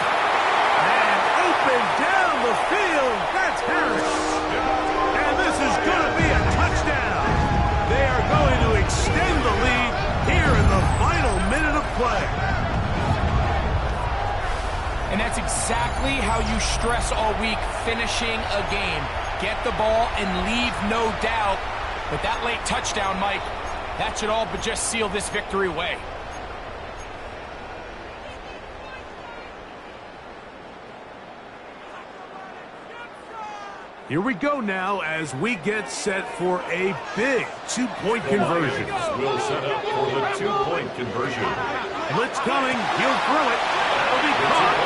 And open down the field. That's Harris. And this is going to be a touchdown. They are going to extend the lead here in the final minute of play. And that's exactly how you stress all week, finishing a game. Get the ball and leave no doubt. But that late touchdown, Mike, that should all but just seal this victory away. Here we go now as we get set for a big 2-point conversion. We'll set up for the 2-point conversion. Blitz coming. He'll throw it. That'll be caught.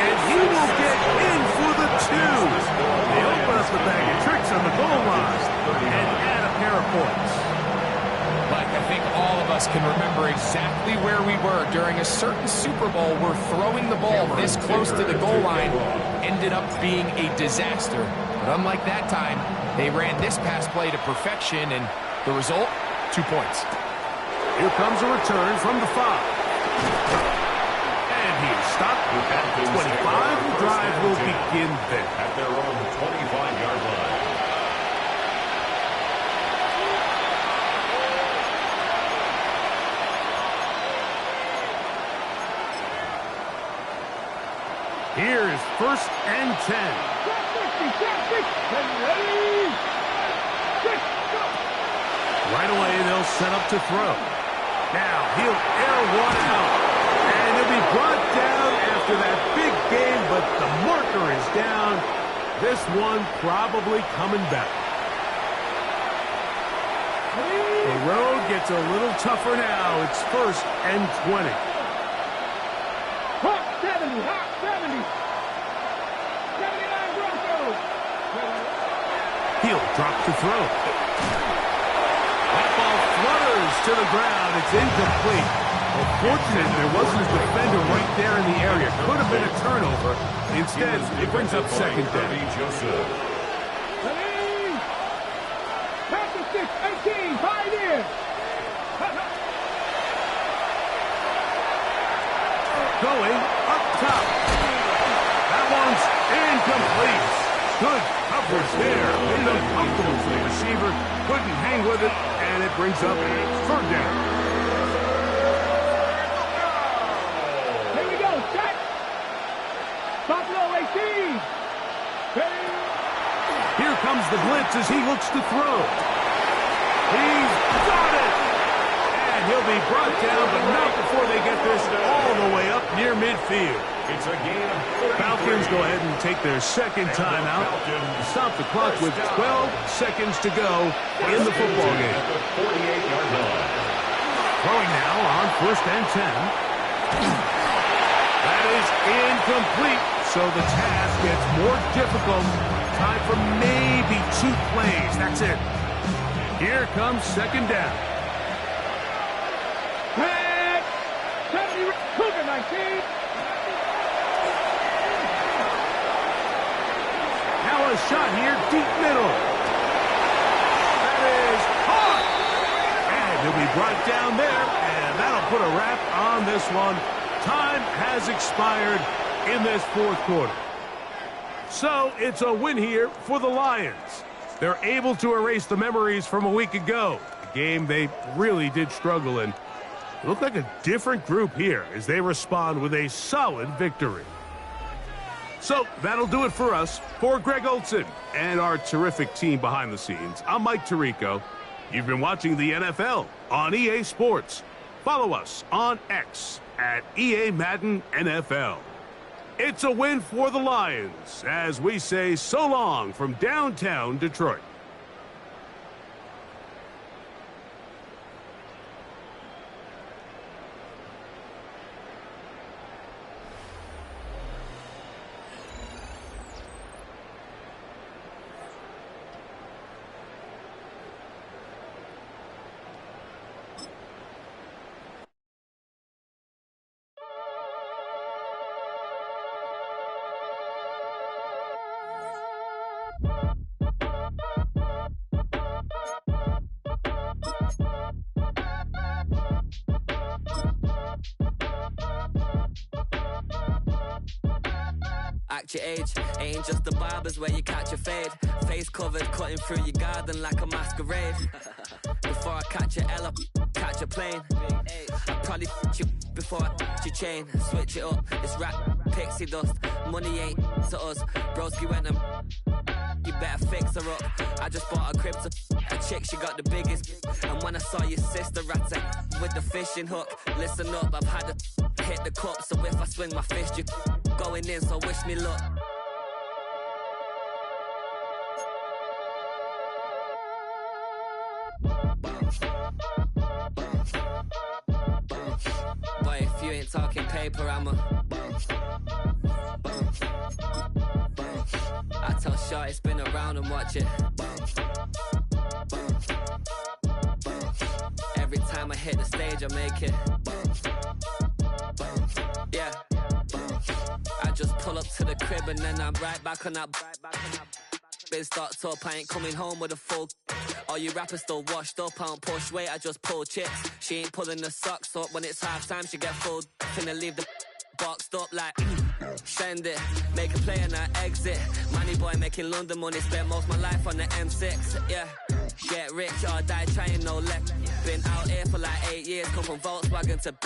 And he will get in for the 2. They open up the bag of tricks on the goal line and add a pair of points. Mike, I think all of us can remember exactly where we were during a certain Super Bowl where throwing the ball this close to the goal line ended up being a disaster. But unlike that time, they ran this pass play to perfection, and the result, 2 points. Here comes a return from the 5. And he is stopped at 25. The drive will begin there. At their own 25-yard line. first and 10. Right away, they'll set up to throw. Now, he'll air one out. And he'll be brought down after that big game, but the marker is down. This one probably coming back. The road gets a little tougher now. It's first and 20. Hot 70, hot 70. 79 Broncos. He'll drop to throw. That ball flutters to the ground. It's incomplete. Well, fortunate there wasn't a defender right there in the area. Could have been a turnover. Instead, it brings up second down. Pass to 6, 18, 5 in. Going up top. That one's incomplete. Good coverage there. Made it uncomfortable for the receiver. Couldn't hang with it, and it brings up third down. Here we go, set. Buffalo 18. Here comes the blitz as he looks to throw. He's got it! And he'll be brought down, but not before they get this all the way up near midfield. It's a game. Falcons go ahead and take their second timeout. Stop the clock with 12 seconds to go in the football game. 48-yard line. Throwing now on first and 10. That is incomplete, so the task gets more difficult. Time for maybe 2 plays. That's it. Here comes second down. 70, Cougar 19. Now a shot here, deep middle. That is caught. And he'll be brought down there, and that'll put a wrap on this one. Time has expired in this fourth quarter. So it's a win here for the Lions. They're able to erase the memories from a week ago, a game they really did struggle in. It looked like a different group here as they respond with a solid victory. So that'll do it for us. For Greg Olson and our terrific team behind the scenes, I'm Mike Tirico. You've been watching the NFL on EA Sports. Follow us on X at EA Madden NFL. It's a win for the Lions as we say so long from downtown Detroit. Act your age, ain't just the barbers where you catch a fade. Face covered, cutting through your garden like a masquerade. Before I catch a L up, catch a plane. I probably you before I your chain. Switch it up, it's rap, pixie dust. Money ain't to us. Broski went and you better fix her up. I just bought a crib to a chick, she got the biggest. And when I saw your sister rat with the fishing hook, listen up, I've had to hit the cup. So if I swing my fist, you going in, so wish me luck. Boy, if you ain't talking paper, I'm a I tell Short it's been around and watch it. Every time I hit the stage, I make it. Yeah. I just pull up to the crib and then I'm right back on that. Been stocked up, I ain't coming home with a full. All you rappers still washed up, I don't push weight, I just pull chips. She ain't pulling the socks up when it's half time, she get full. Finna leave the boxed up like send it, make a play and I exit. Money boy making London money, spent most of my life on the M6. Yeah, get rich or die trying, no left. Been out here for like 8 years, come from Volkswagen to Ben.